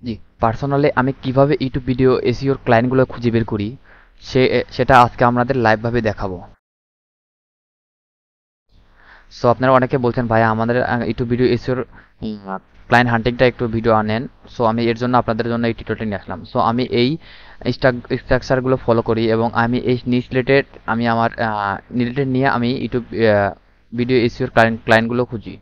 জি, personally আমি কিভাবে YouTube video এসইওর ক্লায়েন্টগুলো খুঁজে বের করি সেটা আজকে আমাদের লাইভভাবে দেখাবো। সো আপনারা অনেকে বলছেন ভাই আমাদের ইউটিউব ভিডিও এসইওর ক্লায়েন্ট হান্টিংটা একটু ভিডিও আনেন। সো আমি এর জন্য আপনাদের জন্য এই টিউটোরিয়ালটা নিয়ে আসলাম। সো আমি এই স্ট্রাকচারগুলো ফলো করি এবং আমি এই নিচ রিলেটেড আমি আমার রিলেটেড নিয়ে আমি ইউটিউব ভিডিও এসইওর ক্লায়েন্টগুলো খুঁজি।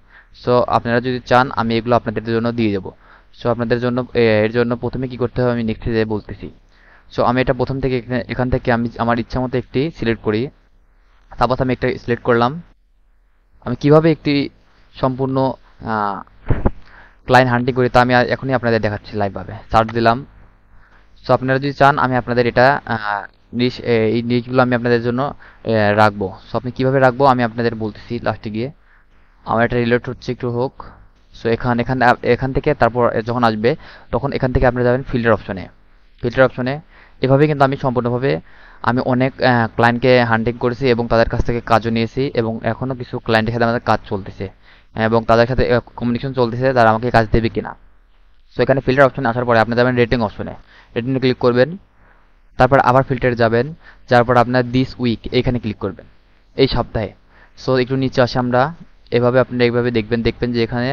সো আপনারা যদি চান আমি এগুলো আপনাদের জন্য দিয়ে দেবো। সো আপনাদের জন্য এর জন্য প্রথমে কি করতে হবে আমি নেক্সটে যেয়ে বলতেছি। সো আমি এটা প্রথম থেকে এখান থেকে আমি আমার ইচ্ছা মতো একটি সিলেক্ট করি। তারপর আমি একটা সিলেক্ট করলাম। আমি কিভাবে একটি সম্পূর্ণ ক্লায়েন্ট হান্টিং করি তা আমি এখনই আপনাদের দেখাচ্ছি লাইভভাবে। সার্চ দিলাম। সো আপনারা যদি চান আমি আপনাদের এটা এই নিশগুলো আমি আপনাদের জন্য রাখবো। সো আপনি কিভাবে রাখবো আমি আপনাদের বলতেছি লাস্টে গিয়ে। আমার এটা রিলেট হচ্ছে একটু হোক। সো এখান থেকে তারপর যখন আসবে তখন এখান থেকে আপনারা যাবেন ফিল্টার অপশনে। ফিল্টার অপশনে এভাবে কিন্তু আমি সম্পূর্ণভাবে আমি অনেক ক্লায়েন্টকে হান্টিং করেছি এবং তাদের কাছ থেকে কাজও নিয়েছি এবং এখনও কিছু ক্লায়েন্টের সাথে আমাদের কাজ চলতেছে এবং তাদের সাথে কমিউনিকেশন চলতেছে তারা আমাকে কাজ দেবে কিনা। সো এখানে ফিল্টার অপশনে আসার পরে আপনি যাবেন রেটিং অপশনে। রেটিংয়ে ক্লিক করবেন। তারপর আবার ফিল্টারে যাবেন। যার পর আপনার দিস উইক এইখানে ক্লিক করবেন, এই সপ্তাহে। সো একটু নিচে আসি আমরা। এভাবে আপনি এইভাবে দেখবেন যে এখানে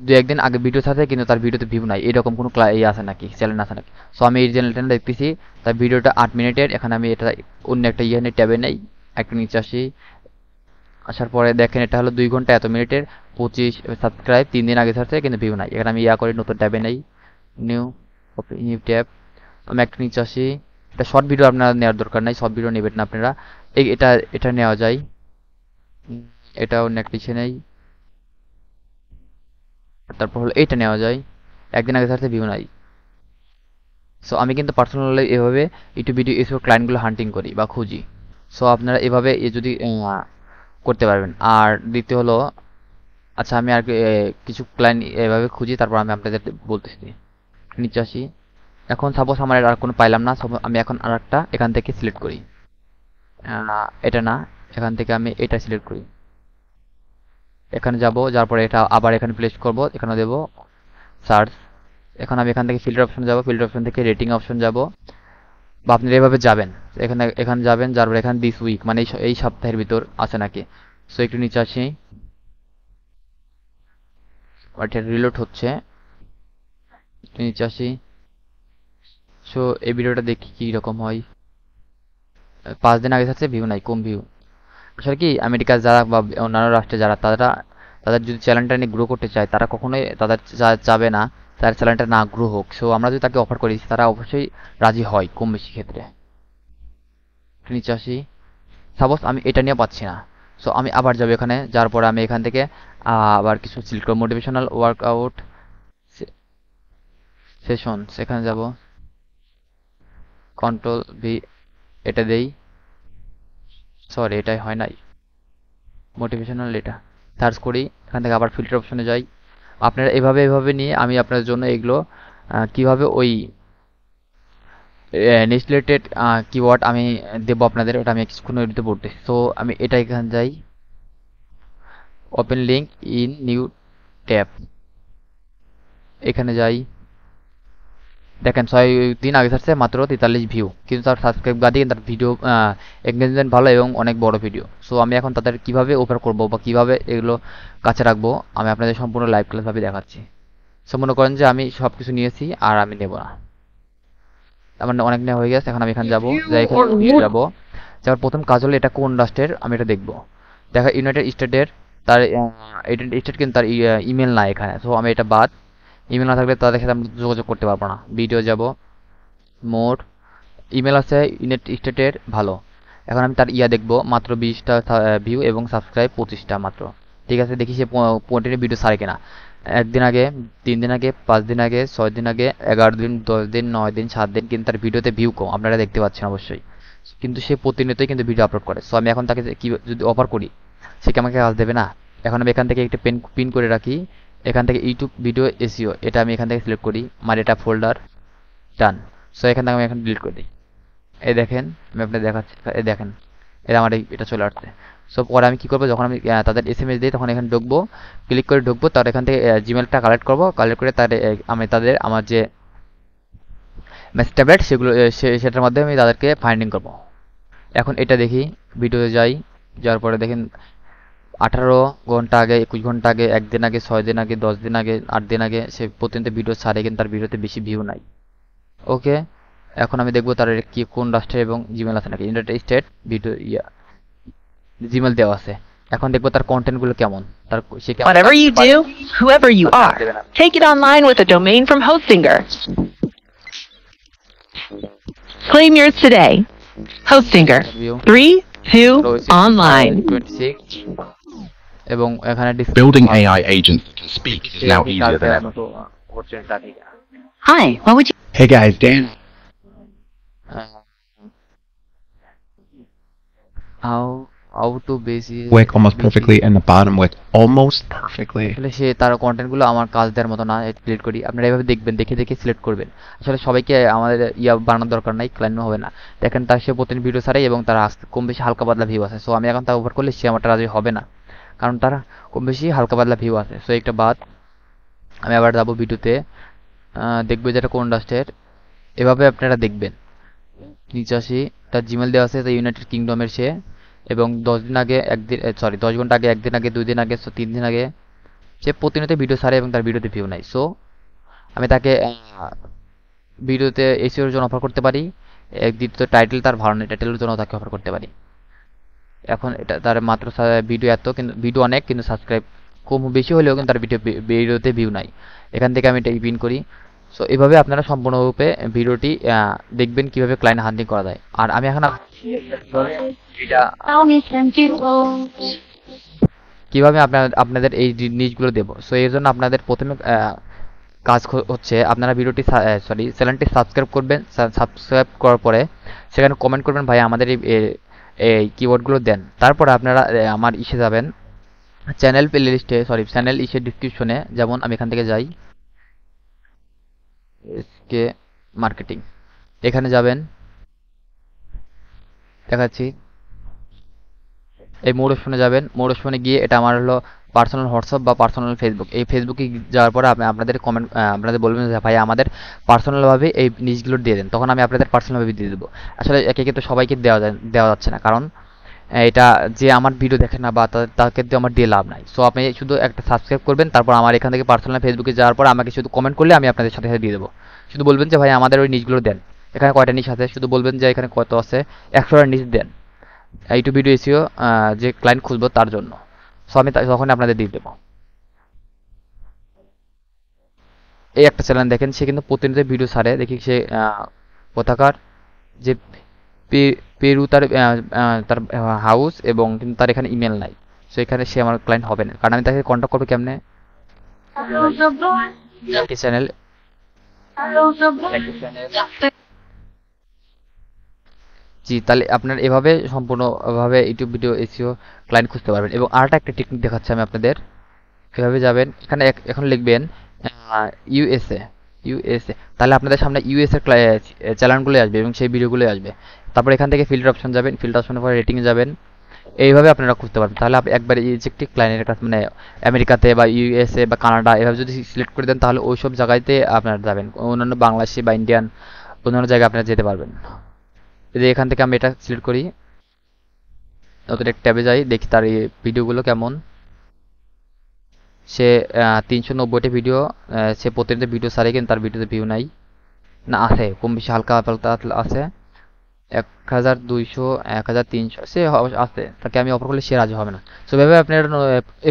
দু একদিন আগে ভিডিও থাকে কিন্তু তার ভিডিওতে ভিউ নাই, এরকম কোনো আছে নাকি, চ্যানেল আছে নাকি। সো আমি এই চ্যানেলটা দেখতেছি, তার ভিডিওটা 8 মিনিটের। এখানে আমি এটা অন্য একটা ট্যাবে নেই। একটু নিচে আসি। আসার পরে দেখেন এটা হলো 2 ঘন্টা এত মিনিটের, 25 সাবস্ক্রাইব, 3 দিন আগে থাকছে কিন্তু ভিউ নাই। এখানে আমি করি নতুন ট্যাবে নেই, নিউ নিউ ট্যাব। আমি একটু নিচে আসি। এটা শর্ট ভিডিও আপনারা নেওয়ার দরকার নাই, সব ভিডিও নেবেন না আপনারা। এটা এটা নেওয়া যায়। এটা অন্য একটা ইসে নেই। তারপর হলো এইটা নেওয়া যায়, একদিন আগে থাকছে ভিউ নাই। সো আমি কিন্তু পার্সোনালি এভাবে ইউটিউব ভিডিও এসব ক্লায়েন্টগুলো হান্টিং করি বা খুঁজি। সো আপনারা এভাবে যদি করতে পারবেন। আর দ্বিতীয় হলো, আচ্ছা আমি আর কিছু ক্লায়েন্ট এভাবে খুঁজি তারপর আমি আপনাদের বলতেছি। নিচে আসি। এখন সাপোজ আমার আর কোনো পাইলাম না, আমি এখন আর একটা এখান থেকে সিলেক্ট করি। এটা না, এখান থেকে আমি এটা সিলেক্ট করি। এখানে যাব, যার পরে এটা আবার এখানে প্লেস করব, এখানে দেব সার্চ। এখন আমি এখান থেকে ফিল্টার অপশন যাব, ফিল্টার অপশন থেকে রেটিং অপশন যাব, বা আপনারা এভাবে যাবেন। এখানে যাবেন, যার পরে এখানে দিস উইক মানে এই সপ্তাহের ভিতর আছে নাকি। সো একটু নিচে আসি। এটা রিলোড হচ্ছে, একটু নিচে আসি। সো এই ভিডিওটা দেখি কি রকম হয়। 5 দিন আগে থাকছে ভিউ নাই, কম ভিউ। আসলে কি আমেরিকা যারা বা অন্যান্য রাষ্ট্রে যারা তাদের যদি চ্যানেলটা নিয়ে গ্রো করতে চায় তারা কখনোই তাদের চাবে না তার চ্যানেলটা না গ্রো হোক। সো আমরা যদি তাকে অফার করি তারা অবশ্যই রাজি হয় কম বেশি ক্ষেত্রে। নিচে আসি। সাপোজ আমি এটা নিয়ে পাচ্ছি না। সো আমি আবার যাবো এখানে, যার পরে আমি এখান থেকে আবার কিছু সিলেক্ট করব, মোটিভেশনাল ওয়ার্কআউট সেশন, সেখানে যাব, কন্ট্রোল ভি, এটা দেই। সরি এটাই হয় নাই, মোটিভেশনাল এটা সার্চ করি। এখান থেকে আবার ফিল্টার অপশনে যাই। আপনারা এভাবে নিয়ে আমি আপনাদের জন্য এগুলো কিভাবে ওই নিচ রিলেটেড কিওয়ার্ড আমি দেবো আপনাদের, ওটা আমি কিছুক্ষণ ওইটাতে পড়তেছি। সো আমি এটা এখানে যাই, open link in new tab, এখানে যাই। দেখেন 6 দিন আগে থাকছে মাত্র 43 ভিউ, কিন্তু তার সাবস্ক্রাইব বাদে তার ভিডিও এঙ্গেজমেন্ট ভালো এবং অনেক বড় ভিডিও। সো আমি এখন তাদের কিভাবে অফার করব বা কিভাবে এগুলো কাছে রাখবো আমি আপনাদের সম্পূর্ণ লাইভ ক্লাস ভাবে দেখাচ্ছি। সো মনে করেন যে আমি সব কিছু নিয়েছি আর আমি নেব না, আমার অনেক নেওয়া হয়ে গেছে। এখন আমি এখানে যাবো, যাই এখানে যাবো। যাওয়ার প্রথম কাজ হলো এটা কোন রাষ্ট্রের আমি এটা দেখবো। দেখা ইউনাইটেড স্টেটের, তার ইউনাইটেড স্টেট কিন্তু তার ইমেল না এখানে। সো আমি এটা বাদ, ইমেল না থাকলে তাদের সাথে আমরা যোগাযোগ করতে পারবো না। ভিডিও যাব, মোর ইমেল আছে ইউনাইটেড স্টেটের, ভালো। এখন আমি তার দেখবো, মাত্র 20টা ভিউ এবং সাবস্ক্রাইব 25টা মাত্র। ঠিক আছে, দেখি সে 15 ভিডিও ছাড়ে কিনা। একদিন আগে, 3 দিন আগে, 5 দিন আগে, 6 দিন আগে, 11 দিন, 10 দিন, 9 দিন, 7 দিন, কিন্তু তার ভিডিওতে ভিউ কম, আপনারা দেখতে পাচ্ছেন অবশ্যই। কিন্তু সে প্রতিনিয়তই কিন্তু ভিডিও আপলোড করে। সো আমি এখন তাকে কি যদি অফার করি, সে কি আমাকে কাজ দেবে না। এখন আমি এখান থেকে একটা পিন করে রাখি। এখান থেকে ইউটিউব ভিডিও এসইও, এটা আমি এখান থেকে সিলেক্ট করি, আমার এটা ফোল্ডার, ডান। সো এখান থেকে আমি এখন ডিলিট করে দিই। এই দেখেন, আমি আপনাকে দেখাচ্ছি, এই দেখেন এটা আমার এটা চলে আসছে। সো পরে আমি কি করবো, যখন আমি তাদের এসএমএস দিই তখন এখানে ঢুকবো, ক্লিক করে ঢুকবো, তার এখান থেকে জিমেলটা কালেক্ট করবো, কালেক্ট করে তার আমি তাদের আমার যে মেসেজ ট্যাবলেট সেগুলো সেটার মাধ্যমে আমি তাদেরকে ফাইন্ডিং করবো। এখন এটা দেখি, ভিডিওতে যাই, যাওয়ার পরে দেখেন 18 ঘন্টা আগে, 21 ঘন্টা আগে, 1 দিন আগে, 6 দিন আগে, 10 দিন আগে, 8 দিন আগে সে প্রতিনিয়ত ভিডিও ছাড়ে, কিন্তু তার ভিডিওতে বেশি ভিউ নাই। ওকে, এখন আমি দেখবো তার কি কোন রাষ্ট্রের এবং জিমেল আছে নাকি। ইউনাইটেড স্টেট ভিডিও জিমেল দেওয়া আছে। এখন দেখবো তার কন্টেন্ট গুলো কেমন, তার সে কেমন Whatever you do, whoever you are, take it online with a domain from Hostinger. Claim yours today. Hostinger. 3, 2, online. 26 এবং এখানে Building AI agents that can speak is now easier than ever. Hi, what would you... Hey guys, Dan. how to basic Work almost perfectly and the bottom worked almost perfectly. আসলে সে তার content গুলো আমার কাজ দেওয়ার মতো না, select করি। আপনারা এভাবে দেখবেন, দেখে দেখে সিলেক্ট করবেন। আসলে সবাইকে আমাদের বানানোর দরকার নাই, ক্লায়েন্ট হবে না। দেখেন তার সে প্রতিদিন ভিডিও ছাড়ে এবং তার কম বেশি হালকা পাতলা ভিউ আছে। সো আমি এখন তার ওভার করলে সে আমারটা রাজি হবে না, কারণ তার কম বেশি হালকা পাতলা ভিউ আছে। সো একটা বাদ, আমি আবার যাবো ভিডিওতে, দেখবো যেটা কোন রাষ্ট্রের। এভাবে আপনারা দেখবেন। নিচে আসি, তার জিমেল দেওয়া আছে ইউনাইটেড কিংডমের সে, এবং 10 দিন আগে, 1 দিন, সরি 10 ঘন্টা আগে, 1 দিন আগে, 2 দিন আগে, 3 দিন আগে সে প্রতিনিয়ত ভিডিও ছাড়ে এবং তার ভিডিওতে ভিউ নাই। সো আমি তাকে ভিডিওতে এসিওর জন্য অফার করতে পারি। দ্বিতীয়ত টাইটেল তার ভালো নেই, টাইটেলের জন্য তাকে অফার করতে পারি। এখন এটা তার মাত্র ভিডিও এত, কিন্তু ভিডিও অনেক, কিন্তু সাবস্ক্রাইব কম বেশি হলেও কিন্তু তার ভিডিওতে ভিউ নাই। এখান থেকে আমি এটা পিন করি। সো এভাবে আপনারা সম্পূর্ণরূপে ভিডিওটি দেখবেন কিভাবে ক্লায়েন্ট হান্টিং করা যায়। আর আমি এখন কিভাবে আপনাদের এই জিনিসগুলো দেবো। সো এর জন্য আপনাদের প্রথমে কাজ হচ্ছে, আপনারা ভিডিওটি চ্যানেলটি সাবস্ক্রাইব করবেন। সাবস্ক্রাইব করার পরে সেখানে কমেন্ট করবেন, ভাই আমাদের এই কিওয়ার্ডগুলো দেন। তারপরে আপনারা আমার ইসে যাবেন, চ্যানেল প্লেলিস্টে, চ্যানেল ইসে ডিসক্রিপশনে, যেমন আমি এখান থেকে যাই, এসকে মার্কেটিং, এখানে যাবেন, দেখাচ্ছি। এই মোর অপশনে যাবেন, মোর অপশনে গিয়ে এটা আমার হলো পার্সোনাল হোয়াটসঅ্যাপ বা পার্সোনাল ফেসবুক। এই ফেসবুকে যাওয়ার পরে আপনাদের কমেন্ট, আপনাদের বলবেন যে ভাই আমাদের পার্সোনালভাবে এই জিনিসগুলো দিয়ে দেন, তখন আমি আপনাদের পার্সোনালভাবে দিয়ে দেবো। আসলে একে কিন্তু সবাইকে দেওয়া যাচ্ছে না, কারণ এটা যে আমার ভিডিও দেখে না বা তাকে আমার দিয়ে লাভ নাই। সো আপনি শুধু একটা সাবস্ক্রাইব করবেন, তারপর আমার এখান থেকে পার্সোনাল ফেসবুকে যাওয়ার পর আমাকে শুধু কমেন্ট করলে আমি আপনাদের সাথে সাথে দিয়ে দেবো। শুধু বলবেন যে ভাই আমাদের ওই নিচগুলো দেন, এখানে কয়টা নিচ আছে, শুধু বলবেন যে এখানে কত আছে, 100টা নিচ দেন ইউটিউব ভিডিও এসিও যে ক্লায়েন্ট খুঁজবো তার জন্য। সো আমি তখন আপনাদের দিয়ে দেবো। এই একটা চ্যানেল দেখেন, সে কিন্তু প্রতিনিয়ত ভিডিও ছাড়ে, দেখি সে কোথাকার, যে পেরু তার তার হাউস, এবং কিন্তু তার এখানে ইমেল নাই। সো এখানে সে আমার ক্লায়েন্ট হবে না, কারণ আমি তাকে কন্ট্যাক্ট করবো কেমনে, চ্যানেল জি। তাহলে আপনার এভাবে সম্পূর্ণভাবে ইউটিউব ভিডিও এসিও ক্লায়েন্ট খুঁজতে পারবেন। এবং আরেকটা একটা টেকনিক দেখাচ্ছি আমি আপনাদের। এভাবে যাবেন, এখানে এখন লিখবেন ইউএসএ, তাহলে আপনাদের সামনে ইউএসএ চ্যানেলগুলো আসবে এবং সেই ভিডিওগুলো আসবে। তারপর এখান থেকে ফিল্টার অপশন যাবেন, ফিল্টার অপশনের পরে রেটিংয়ে যাবেন। এইভাবে আপনারা খুঁজতে পারবেন। তাহলে আপনি একবার ইজেক্টিভ ক্লায়েন্টের কাছে, মানে আমেরিকাতে বা ইউএসএ বা কানাডা, এভাবে যদি সিলেক্ট করে দেন তাহলে ওই সব জায়গাতে আপনারা যাবেন। অন্যান্য বাংলাদেশি বা ইন্ডিয়ান অন্যান্য জায়গায় আপনারা যেতে পারবেন। যে এখান থেকে আমি এটা সিলেক্ট করি, নতুন এক ট্যাবে যাই, দেখি তার এই ভিডিওগুলো কেমন। সে 390টি ভিডিও, সে প্রতিনিয়ত ভিডিও ছাড়ে, কিন্তু তার ভিডিওতে ভিউ নাই, না আছে কম বেশি হালকা পাতলা আছে, 1200, 1300 সে আছে। তাকে আমি অফার করলে সে রাজি হবে না। সো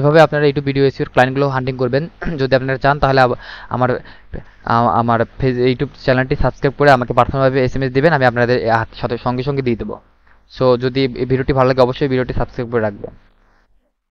এভাবে আপনারা ইউটিউব ভিডিও এসিওর ক্লায়েন্টগুলো হান্টিং করবেন। যদি আপনারা চান তাহলে আমার আমার ইউটিউব চ্যানেলটি সাবস্ক্রাইব করে আমাকে পার্সোনালভাবে এসএমএস দিবেন, আমি আপনাদের সাথে সঙ্গে সঙ্গে দিয়ে দেবো। সো যদি এই ভিডিওটি ভালো লাগে অবশ্যই ভিডিওটি সাবস্ক্রাইব করে রাখবেন।